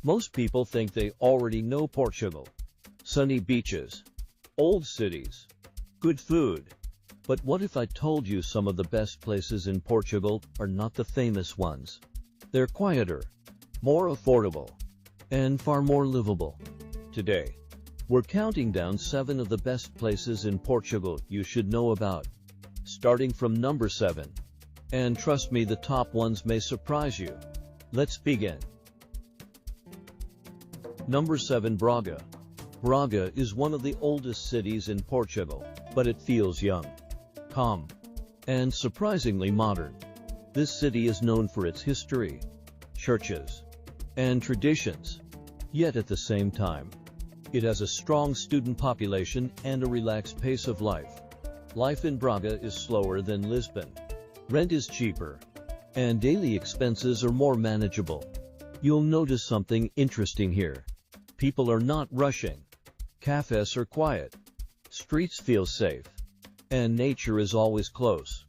Most people think they already know Portugal. Sunny beaches, old cities, good food. But what if I told you some of the best places in Portugal are not the famous ones? They're quieter, more affordable, and far more livable. Today, we're counting down 7 of the best places in Portugal you should know about, starting from number 7. And trust me, the top ones may surprise you. Let's begin. Number 7. Braga. Braga is one of the oldest cities in Portugal, but it feels young, calm, and surprisingly modern. This city is known for its history, churches, and traditions. Yet at the same time, it has a strong student population and a relaxed pace of life. Life in Braga is slower than Lisbon. Rent is cheaper, and daily expenses are more manageable. You'll notice something interesting here. People are not rushing. Cafes are quiet. Streets feel safe. And nature is always close.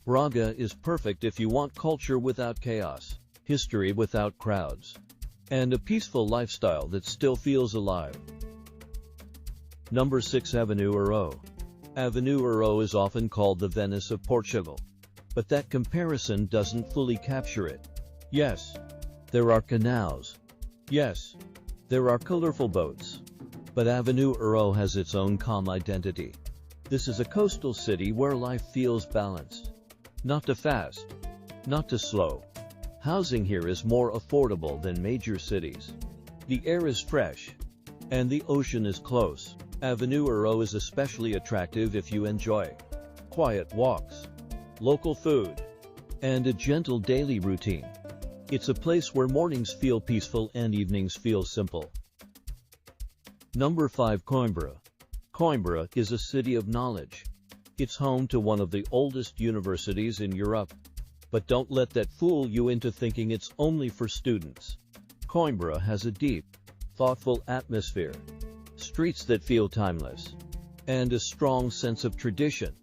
Braga is perfect if you want culture without chaos, history without crowds, and a peaceful lifestyle that still feels alive. Number 6. Avenue Euro. Avenue Euro is often called the Venice of Portugal. But that comparison doesn't fully capture it. Yes, there are canals. Yes, there are colorful boats. But Avenue Euro has its own calm identity. This is a coastal city where life feels balanced. Not too fast, not too slow. Housing here is more affordable than major cities. The air is fresh, and the ocean is close. Avenue Euro is especially attractive if you enjoy quiet walks, local food, and a gentle daily routine. It's a place where mornings feel peaceful and evenings feel simple. Number 5. Coimbra. Coimbra is a city of knowledge. It's home to one of the oldest universities in Europe. But don't let that fool you into thinking it's only for students. Coimbra has a deep, thoughtful atmosphere, streets that feel timeless, and a strong sense of tradition.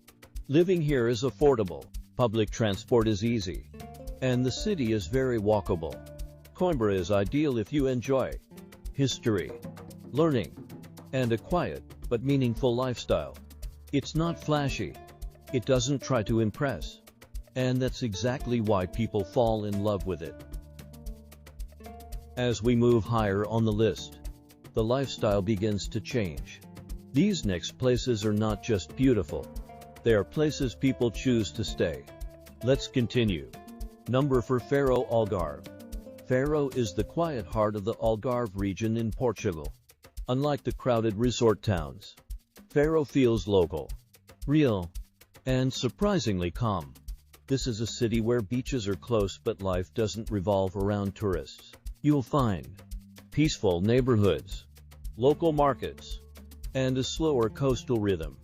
Living here is affordable, public transport is easy, and the city is very walkable. Coimbra is ideal if you enjoy history, learning, and a quiet but meaningful lifestyle. It's not flashy. It doesn't try to impress. And that's exactly why people fall in love with it. As we move higher on the list, the lifestyle begins to change. These next places are not just beautiful. They are places people choose to stay. Let's continue. Number 4. Faro Algarve. Faro is the quiet heart of the Algarve region in Portugal. Unlike the crowded resort towns, Faro feels local, real, and surprisingly calm. This is a city where beaches are close but life doesn't revolve around tourists. You'll find peaceful neighborhoods, local markets, and a slower coastal rhythm.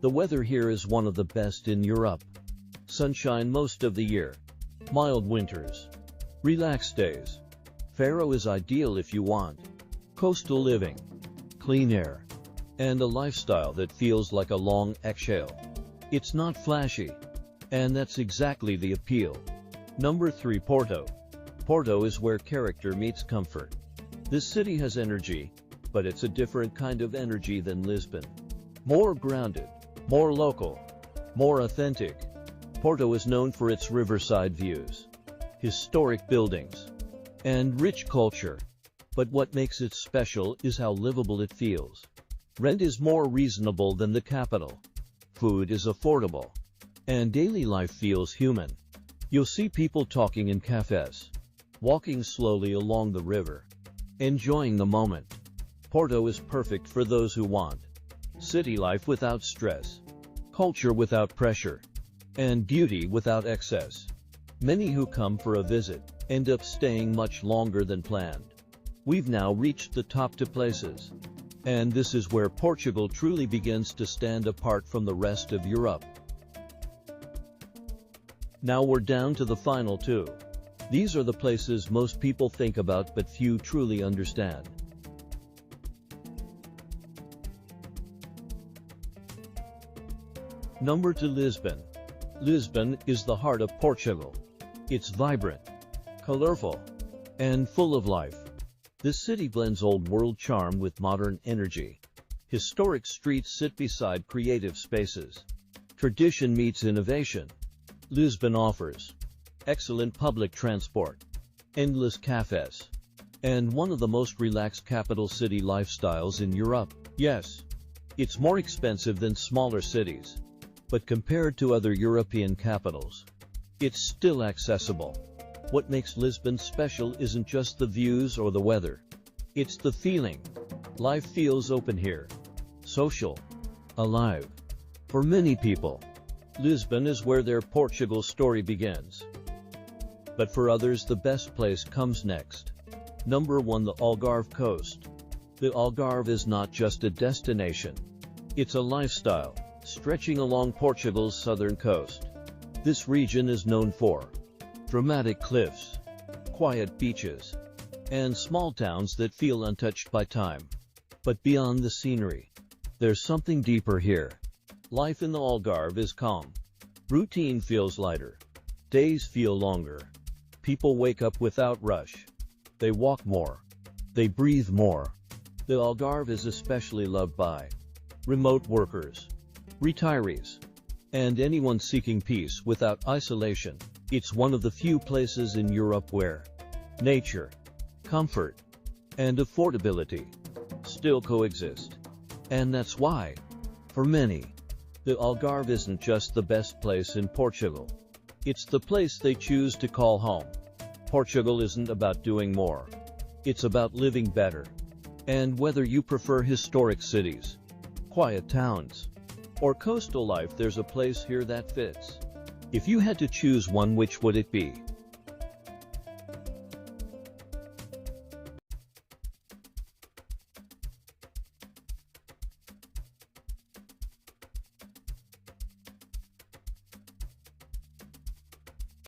The weather here is one of the best in Europe. Sunshine most of the year, mild winters, relaxed days. Faro is ideal if you want coastal living, clean air, and a lifestyle that feels like a long exhale. It's not flashy, and that's exactly the appeal. Number 3. Porto. Porto is where character meets comfort. This city has energy, but it's a different kind of energy than Lisbon. More grounded, more local, more authentic. Porto is known for its riverside views, historic buildings, and rich culture. But what makes it special is how livable it feels. Rent is more reasonable than the capital. Food is affordable, and daily life feels human. You'll see people talking in cafes, walking slowly along the river, enjoying the moment. Porto is perfect for those who want city life without stress, culture without pressure, and beauty without excess. Many who come for a visit end up staying much longer than planned. We've now reached the top 2 places, and this is where Portugal truly begins to stand apart from the rest of Europe. Now we're down to the final 2. These are the places most people think about but few truly understand. Number 2. Lisbon. Lisbon is the heart of Portugal. It's vibrant, colorful, and full of life. This city blends old-world charm with modern energy. Historic streets sit beside creative spaces. Tradition meets innovation. Lisbon offers excellent public transport, endless cafes, and one of the most relaxed capital city lifestyles in Europe. Yes, it's more expensive than smaller cities, but compared to other European capitals, it's still accessible. What makes Lisbon special isn't just the views or the weather. It's the feeling. Life feels open here, social, alive. For many people, Lisbon is where their Portugal story begins. But for others, the best place comes next. Number 1. The Algarve Coast. The Algarve is not just a destination. It's a lifestyle, stretching along Portugal's southern coast. This region is known for dramatic cliffs, quiet beaches, and small towns that feel untouched by time. But beyond the scenery, there's something deeper here. Life in the Algarve is calm. Routine feels lighter. Days feel longer. People wake up without rush. They walk more. They breathe more. The Algarve is especially loved by remote workers, retirees, and anyone seeking peace without isolation. It's one of the few places in Europe where nature, comfort, and affordability still coexist. And that's why, for many, the Algarve isn't just the best place in Portugal. It's the place they choose to call home. Portugal isn't about doing more. It's about living better. And whether you prefer historic cities, quiet towns, or coastal life, there's a place here that fits. If you had to choose one, which would it be?